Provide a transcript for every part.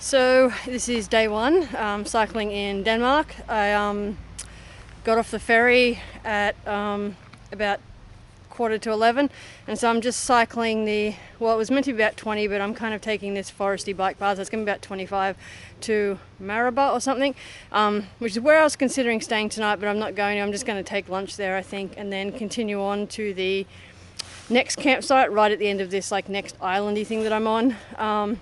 So this is day one, cycling in Denmark. I got off the ferry at about 10:45, and so I'm just cycling well, it was meant to be about 20, but I'm kind of taking this foresty bike path. It's going to be about 25 to Maraba or something, which is where I was considering staying tonight, but I'm not going to. I'm just going to take lunch there, I think, and then continue on to the next campsite right at the end of this next islandy thing that I'm on,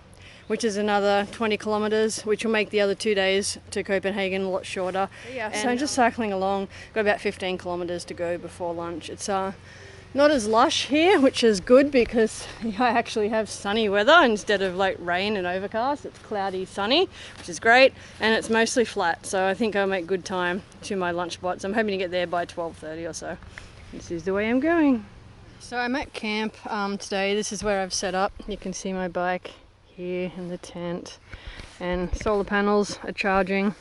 which is another 20 kilometers, which will make the other 2 days to Copenhagen a lot shorter. So I'm just cycling along, got about 15 kilometers to go before lunch. It's not as lush here, which is good because I actually have sunny weather instead of rain and overcast. It's cloudy, sunny, which is great, and it's mostly flat, so I think I'll make good time to my lunch spot. So I'm hoping to get there by 12:30 or so. This is the way I'm going. So I'm at camp today. This is where I've set up. You can see my bike here in the tent, and solar panels are charging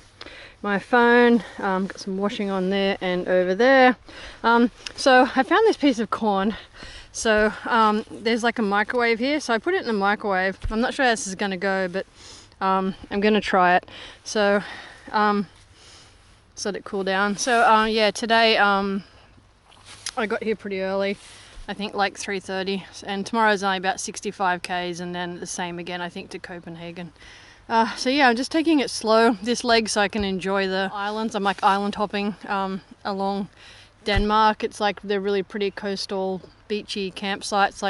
my phone. Got some washing on there and over there. So I found this piece of corn. So there's a microwave here, so I put it in the microwave. I'm not sure how this is going to go, but I'm going to try it. So let it cool down. So yeah, today I got here pretty early, I think 3:30, and tomorrow's only about 65 k's, and then the same again, I think, to Copenhagen. So yeah, I'm just taking it slow this leg so I can enjoy the islands. I'm island hopping along Denmark. It's they're really pretty coastal, beachy campsites.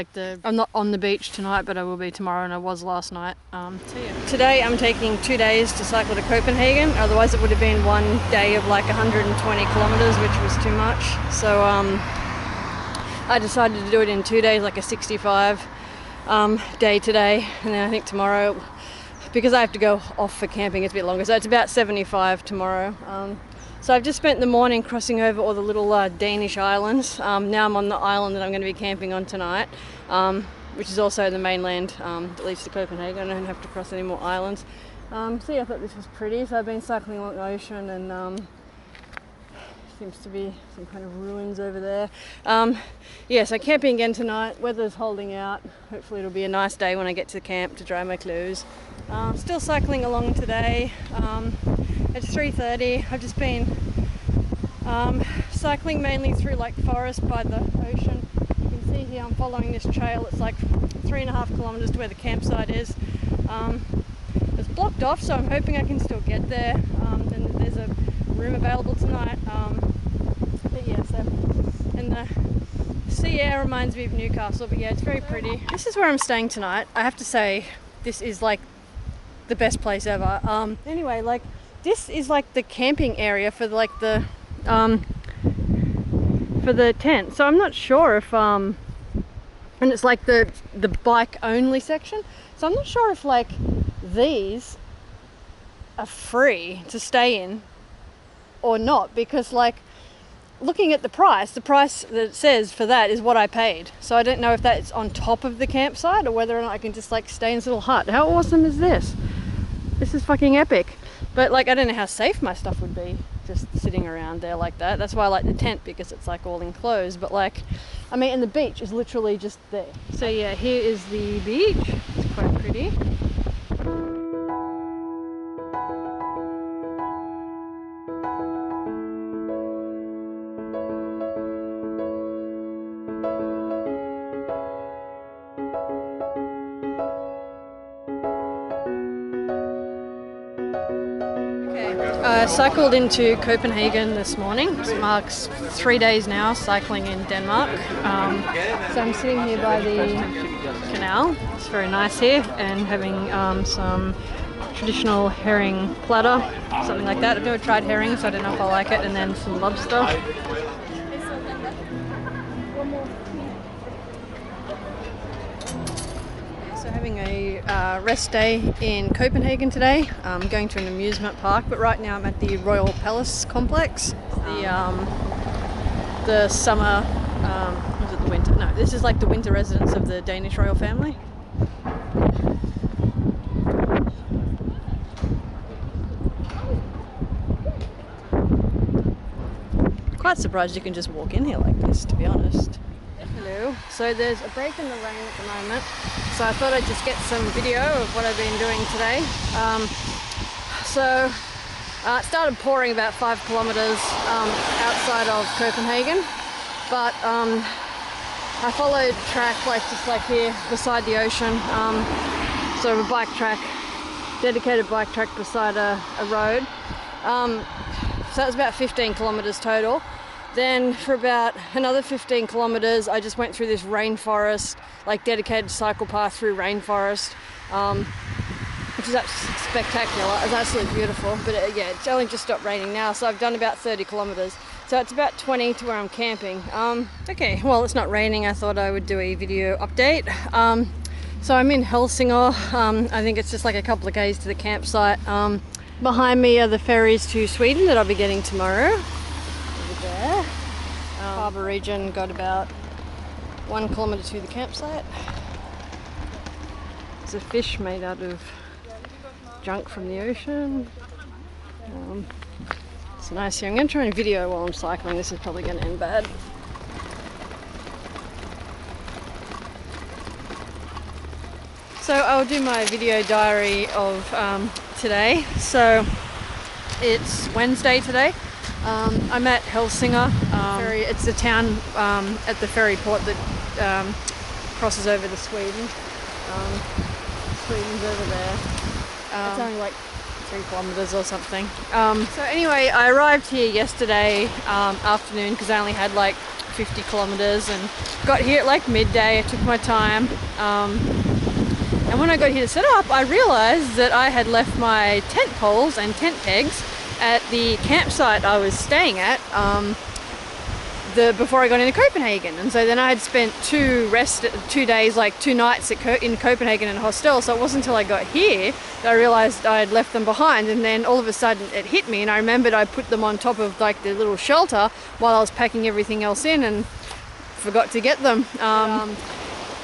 I'm not on the beach tonight, but I will be tomorrow, and I was last night. So yeah. Today I'm taking 2 days to cycle to Copenhagen. Otherwise it would have been 1 day of 120 kilometers, which was too much. So I decided to do it in 2 days, a 65 day today, and then I think tomorrow, because I have to go off for camping, it's a bit longer, so it's about 75 tomorrow. So I've just spent the morning crossing over all the little Danish islands. Now I'm on the island that I'm going to be camping on tonight, which is also the mainland that leads to Copenhagen. I don't have to cross any more islands. So yeah, I thought this was pretty. So I've been cycling along the ocean, and seems to be some kind of ruins over there. Yeah, so camping again tonight. Weather's holding out. Hopefully it'll be a nice day when I get to the camp to dry my clothes. Still cycling along today. It's 3:30. I've just been cycling mainly through forest by the ocean. You can see here I'm following this trail. It's 3.5 kilometers to where the campsite is. It's blocked off, so I'm hoping I can still get there. And there's a room available tonight. But yeah, so, and the sea air reminds me of Newcastle, but yeah, it's very pretty. This is where I'm staying tonight. I have to say, this is the best place ever. Anyway, this is the camping area for the tent. So I'm not sure if and it's the bike only section. So I'm not sure if these are free to stay in or not, because looking at the price that it says for that is what I paid. So I don't know if that's on top of the campsite or whether or not I can just stay in this little hut. How awesome is this? This is fucking epic. But I don't know how safe my stuff would be just sitting around there like that. That's why I like the tent, because it's all enclosed. But I mean, and the beach is literally just there. So yeah, here is the beach. It's quite pretty. I cycled into Copenhagen this morning. It marks 3 days now cycling in Denmark. So I'm sitting here by the canal. It's very nice here, and having some traditional herring platter, something like that. I've never tried herring, so I don't know if I like it, and then some lobster. Having a rest day in Copenhagen today. I'm going to an amusement park, but right now I'm at the Royal Palace complex. The summer, was it the winter? No, this is the winter residence of the Danish royal family. Quite surprised you can just walk in here like this, to be honest. Hello. So there's a break in the rain at the moment. so I thought I'd just get some video of what I've been doing today. It started pouring about 5 kilometers outside of Copenhagen, but I followed track just like here beside the ocean, sort of a bike track, dedicated bike track beside a road. So that was about 15 kilometers total. Then for about another 15 kilometers, I just went through this rainforest, like dedicated cycle path through rainforest, which is absolutely spectacular. It's absolutely beautiful. But yeah, it's only just stopped raining now, so I've done about 30 kilometers. So it's about 20 to where I'm camping. Okay, well, it's not raining. I thought I would do a video update. So I'm in Helsingør. I think it's just like a couple of k's to the campsite. Behind me are the ferries to Sweden that I'll be getting tomorrow. Over there. Harbour region, got about 1 kilometre to the campsite. There's a fish made out of junk from the ocean. It's nice here. I'm going to try and video while I'm cycling. This is probably going to end bad. So I'll do my video diary of today. So it's Wednesday today. I'm at Helsingør. It's the town at the ferry port that crosses over to Sweden. Sweden's over there. It's only like 3 kilometers or something. So anyway, I arrived here yesterday afternoon because I only had like 50 kilometers and got here at like midday. I took my time. And when I got here to set up, I realized that I had left my tent poles and tent pegs at the campsite I was staying at before I got into Copenhagen. And so then I had spent 2 days, like 2 nights in Copenhagen in a hostel. So it wasn't until I got here that I realized I had left them behind. And then all of a sudden it hit me, and I remembered I put them on top of like the little shelter while I was packing everything else in, and forgot to get them.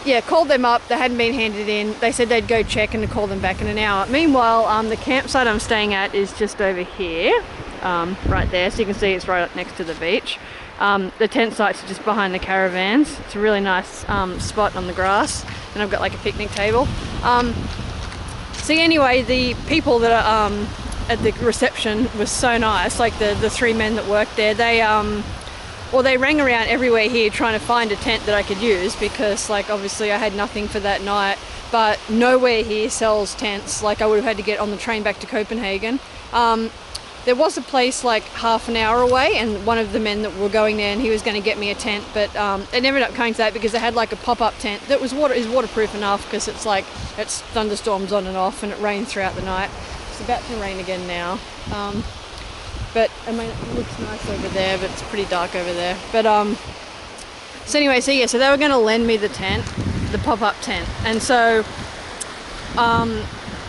Yeah, called them up. They hadn't been handed in. They said they'd go check and call them back in an hour. Meanwhile, the campsite I'm staying at is just over here, right there. So you can see it's right up next to the beach. The tent sites are just behind the caravans. It's a really nice spot on the grass, and I've got like a picnic table. So anyway, the people that are at the reception was so nice. Like the 3 men that worked there, they rang around everywhere here trying to find a tent that I could use, because like obviously I had nothing for that night, but nowhere here sells tents. Like I would have had to get on the train back to Copenhagen. There was a place like half an hour away, and one of the men that were going there, and he was going to get me a tent, but it never ended up coming to that because they had like a pop-up tent that is waterproof enough, because it's thunderstorms on and off and it rains throughout the night. It's about to rain again now. But I mean, it looks nice over there, but it's pretty dark over there. But so anyway, so they were going to lend me the tent, the pop-up tent, and so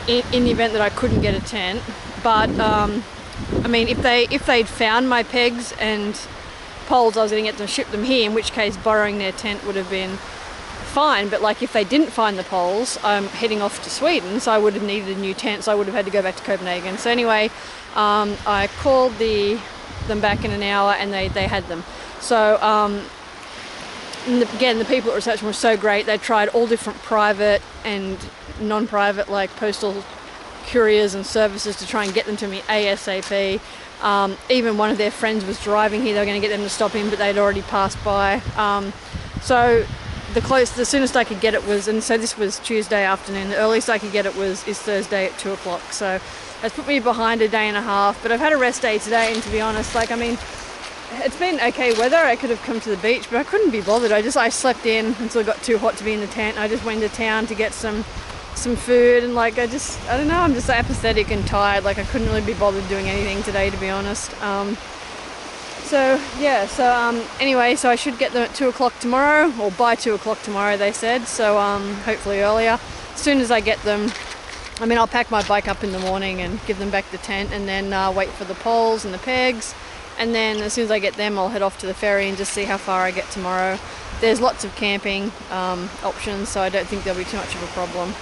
in the event that I couldn't get a tent, but I mean, if they'd found my pegs and poles, I was going to get them, ship them here, in which case borrowing their tent would have been fine. But like if they didn't find the poles, I'm heading off to Sweden, so I would have needed a new tent, so I would have had to go back to Copenhagen. So anyway, I called them back in an hour, and they had them. So again, the people at reception were so great. They tried all different private and non-private, like postal couriers and services, to try and get them to me ASAP. Even one of their friends was driving here. They were going to get them to stop him, but they'd already passed by. So the soonest I could get it was, and so this was Tuesday afternoon, the earliest I could get it is Thursday at 2 o'clock. So that's put me behind a day and a half, but I've had a rest day today, and to be honest, like, I mean, it's been okay weather. I could have come to the beach, but I couldn't be bothered. I slept in until it got too hot to be in the tent. I just went to town to get some food, and like I don't know, I'm just apathetic and tired. Like I couldn't really be bothered doing anything today, to be honest. Anyway, so I should get them at 2 o'clock tomorrow, or by 2 o'clock tomorrow, they said. So hopefully earlier. As soon as I get them, I mean, I'll pack my bike up in the morning and give them back the tent, and then wait for the poles and the pegs. And then as soon as I get them, I'll head off to the ferry and just see how far I get tomorrow. There's lots of camping options, so I don't think there'll be too much of a problem.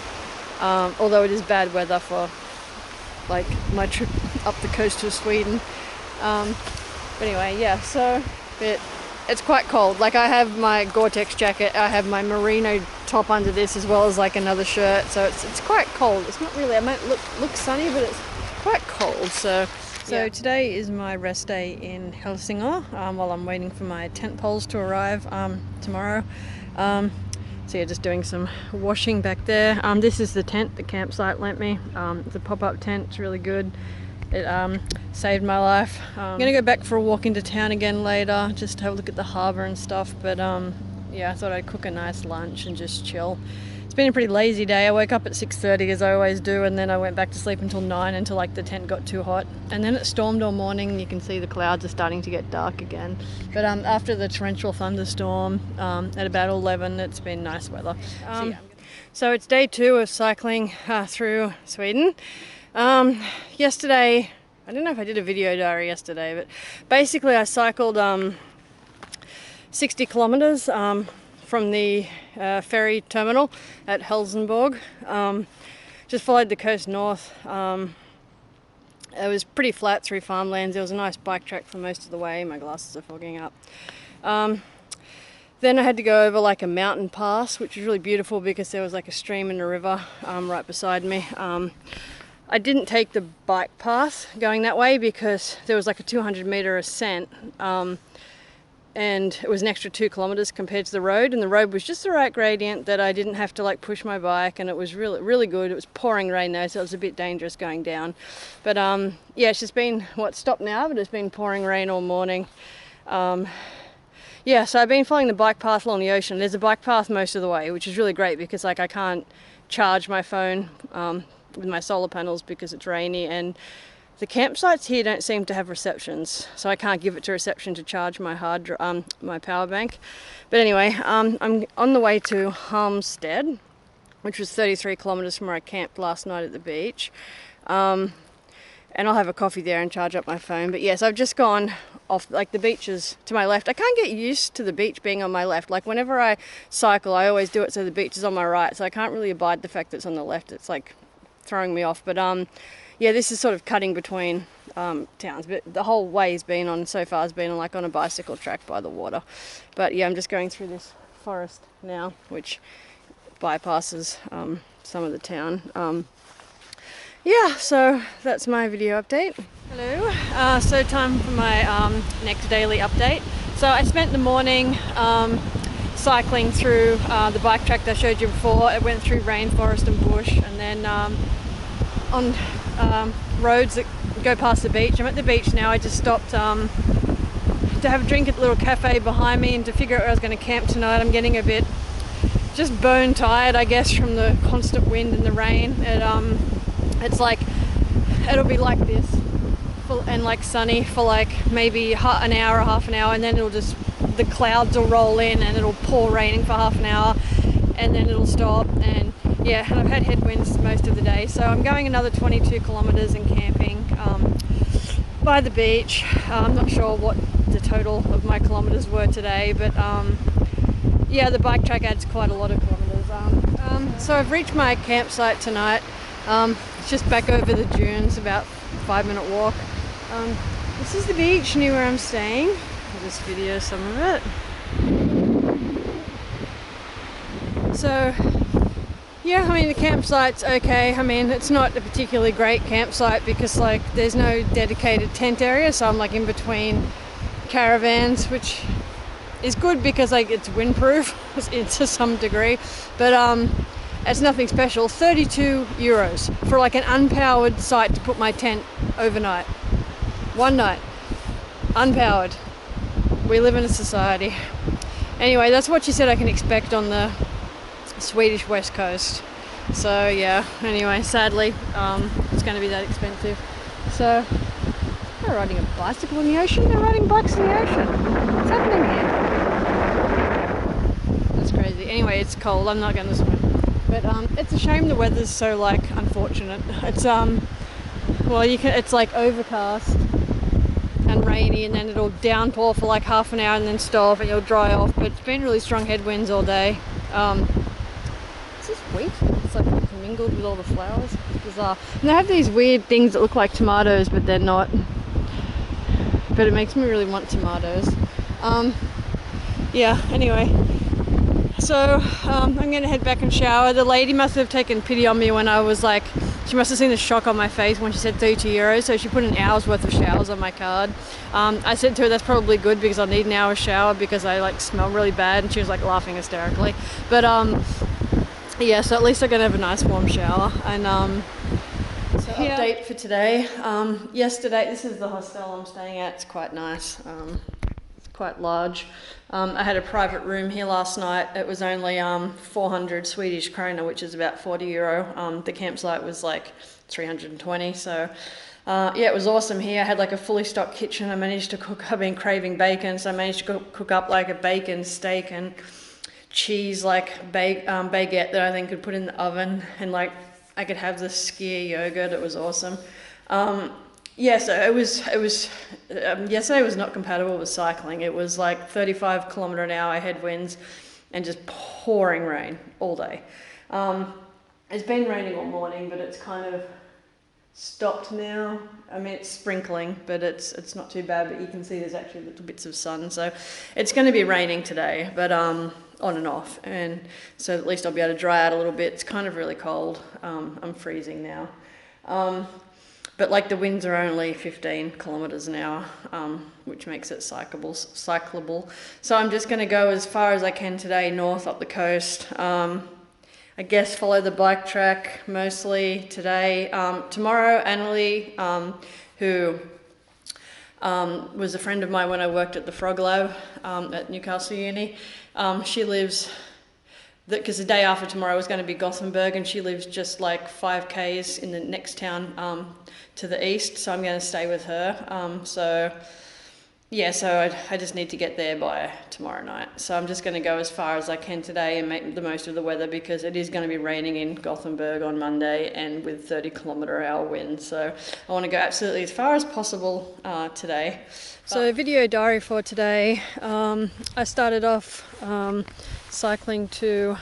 Although it is bad weather for like my trip up the coast of Sweden. But anyway, yeah, so a bit it's quite cold. Like I have my Gore-Tex jacket, I have my merino top under this as well as like another shirt, so it's quite cold. It's not really, I might look sunny, but it's quite cold. So today is my rest day in Helsingør while I'm waiting for my tent poles to arrive tomorrow. So yeah, just doing some washing back there. This is the tent the campsite lent me. It's a pop-up tent, it's really good. It saved my life. I'm gonna go back for a walk into town again later, just to have a look at the harbour and stuff, but yeah, I thought I'd cook a nice lunch and just chill. It's been a pretty lazy day. I woke up at 6:30 as I always do, and then I went back to sleep until 9 until like the tent got too hot, and then it stormed all morning. You can see the clouds are starting to get dark again, but after the torrential thunderstorm at about 11, it's been nice weather. So it's day 2 of cycling through Sweden. Yesterday, I don't know if I did a video diary yesterday, but basically I cycled 60 kilometers from the ferry terminal at Helsingør. Just followed the coast north. It was pretty flat through farmlands. There was a nice bike track for most of the way. My glasses are fogging up. Then I had to go over like a mountain pass, which was really beautiful because there was like a stream and a river right beside me. I didn't take the bike path going that way because there was like a 200-meter ascent, and it was an extra 2 kilometers compared to the road, and the road was just the right gradient that I didn't have to like push my bike, and it was really good. It was pouring rain though, so it was a bit dangerous going down. But yeah, it's just been, stopped now, but it's been pouring rain all morning. Yeah, so I've been following the bike path along the ocean. There's a bike path most of the way, which is really great because like I can't charge my phone with my solar panels because it's rainy, and the campsites here don't seem to have receptions, so I can't give it to reception to charge my my power bank. But anyway, I'm on the way to Halmstad, which was 33 kilometers from where I camped last night at the beach, and I'll have a coffee there and charge up my phone. But yes, I've just gone off, like the beach is to my left. I can't get used to the beach being on my left. Like whenever I cycle, I always do it so the beach is on my right, so I can't really abide the fact that it's on the left. It's like throwing me off. But yeah, this is sort of cutting between towns, but the whole way has been on so far has been on like on a bicycle track by the water. But yeah, I'm just going through this forest now, which bypasses some of the town. Yeah, so that's my video update. Hello. So time for my next daily update. So I spent the morning cycling through the bike track that I showed you before. It went through rainforest and bush, and then on roads that go past the beach. I'm at the beach now. I just stopped to have a drink at the little cafe behind me and to figure out where I was going to camp tonight. I'm getting a bit just bone tired, I guess, from the constant wind and the rain. It's like, it'll be like this and like sunny for like maybe an hour or half an hour, and then it'll just, the clouds will roll in and it'll pour raining for half an hour, and then it'll stop. And yeah, and I've had headwinds most of the day, so I'm going another 22 kilometers and camping by the beach. I'm not sure what the total of my kilometers were today, but yeah, the bike track adds quite a lot of kilometers. So I've reached my campsite tonight. It's just back over the dunes, about 5-minute walk. This is the beach near where I'm staying. I'll just video some of it. So yeah, I mean the campsite's okay. I mean it's not a particularly great campsite because like there's no dedicated tent area, so I'm like in between caravans, which is good because like it's windproof to some degree, but it's nothing special. 32 euros for like an unpowered site to put my tent overnight. One night. Unpowered. We live in a society. Anyway, that's what she said I can expect on the Swedish west coast. So yeah, anyway, sadly, it's going to be that expensive. So, they're riding a bicycle in the ocean? They're riding bikes in the ocean. What's happening here? That's crazy. Anyway, it's cold. I'm not going to swim. But it's a shame the weather's so like unfortunate. It's well, it's like overcast and rainy, and then it'll downpour for like half an hour and then stop, and it'll dry off. But it's been really strong headwinds all day. Is this wheat? It's like commingled with all the flowers. It's bizarre. And they have these weird things that look like tomatoes, but they're not. But it makes me really want tomatoes. yeah, anyway. So I'm going to head back and shower. The lady must have taken pity on me when I was like, she must have seen the shock on my face when she said €30, so she put an hour's worth of showers on my card. I said to her that's probably good because I'll need an hour's shower because I like smell really bad, and she was like laughing hysterically. But yeah, so at least I'm going to have a nice warm shower. And so update for today. Yesterday, this is the hostel I'm staying at. It's quite nice. It's quite large. I had a private room here last night. It was only 400 Swedish krona, which is about €40. The campsite was like 320. So yeah, it was awesome here. I had like a fully stocked kitchen. I managed to cook. I've been craving bacon, so I managed to cook up like a bacon, steak, and cheese like baguette that I then could put in the oven, and like I could have this skier yogurt. It was awesome. Yeah, so it was yesterday was not compatible with cycling. It was like 35km/h headwinds and just pouring rain all day. It's been raining all morning, but it's kind of stopped now. I mean, it's sprinkling, but it's not too bad, but you can see there's actually little bits of sun. So it's going to be raining today, but on and off. And so at least I'll be able to dry out a little bit. It's kind of really cold. I'm freezing now. But like the winds are only 15km/h, which makes it cyclable. So I'm just going to go as far as I can today, north up the coast. I guess follow the bike track mostly today. Tomorrow, Annalie, who was a friend of mine when I worked at the Frog Lab at Newcastle Uni, she lives, because the day after tomorrow is going to be Gothenburg, and she lives just like 5k's in the next town to the east, so I'm going to stay with her. So yeah, so I just need to get there by tomorrow night. So I'm just going to go as far as I can today and make the most of the weather, because it is going to be raining in Gothenburg on Monday and with 30km/h winds. So I want to go absolutely as far as possible today. So video diary for today. I started off cycling to,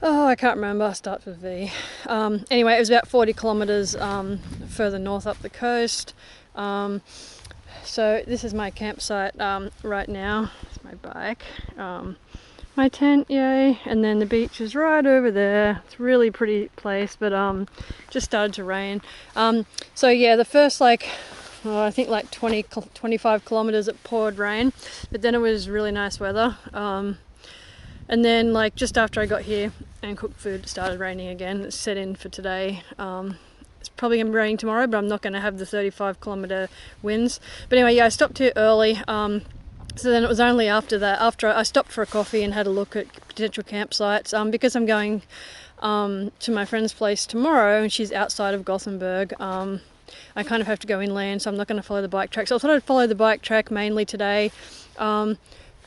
I can't remember, starts with V. Anyway, it was about 40 kilometres further north up the coast. So this is my campsite right now. It's my bike, my tent, yay, and then the beach is right over there. It's a really pretty place, but just started to rain. So yeah, the first I think like 25 kilometres it poured rain, but then it was really nice weather. And then like just after I got here and cooked food, it started raining again. It's set in for today. It's probably going to be raining tomorrow, but I'm not going to have the 35km winds. But anyway, yeah, I stopped here early. So then it was only after that, after I stopped for a coffee and had a look at potential campsites, because I'm going to my friend's place tomorrow and she's outside of Gothenburg. I kind of have to go inland, so I'm not going to follow the bike track. So I thought I'd follow the bike track mainly today.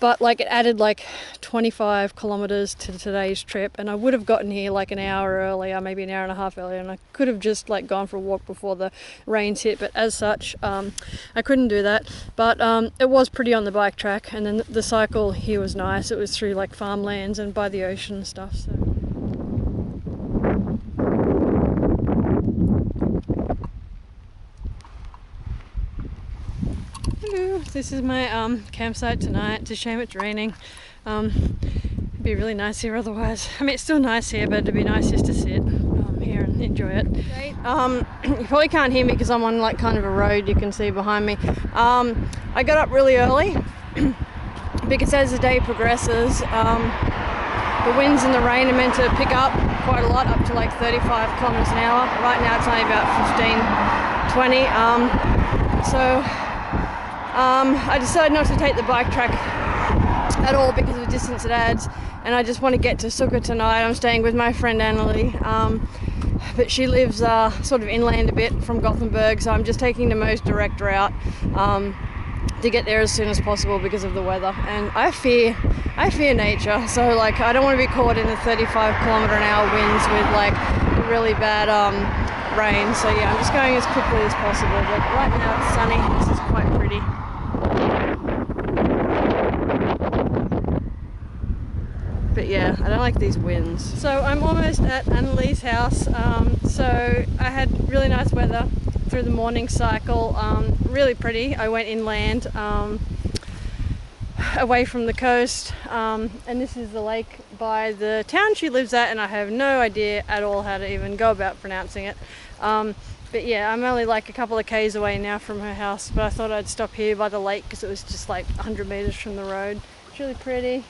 But like it added like 25 kilometres to today's trip, and I would have gotten here like an hour earlier, maybe an hour and a half earlier, and I could have just like gone for a walk before the rains hit, but as such I couldn't do that. But it was pretty on the bike track, and then the cycle here was nice. It was through like farmlands and by the ocean and stuff. So hello, this is my campsite tonight. It's a shame it's raining. It'd be really nice here otherwise. I mean, it's still nice here, but it'd be nice just to sit here and enjoy it. You probably can't hear me because I'm on like kind of a road you can see behind me. I got up really early because as the day progresses, the winds and the rain are meant to pick up quite a lot, up to like 35 kilometres an hour. Right now it's only about 15, 20. I decided not to take the bike track at all because of the distance it adds, and I just want to get to Sukka tonight. I'm staying with my friend Annalie, but she lives sort of inland a bit from Gothenburg, so I'm just taking the most direct route to get there as soon as possible because of the weather. And I fear nature, so like I don't want to be caught in the 35km/h winds with like really bad rain. So yeah, I'm just going as quickly as possible, but right now it's sunny. This is quite pretty. But yeah, I don't like these winds. So I'm almost at Annalie's house. So I had really nice weather through the morning cycle. Really pretty. I went inland. away from the coast, and this is the lake by the town she lives at, and I have no idea at all how to even go about pronouncing it. But yeah, I'm only like a couple of k's away now from her house, but I thought I'd stop here by the lake because it was just like 100 meters from the road. It's really pretty.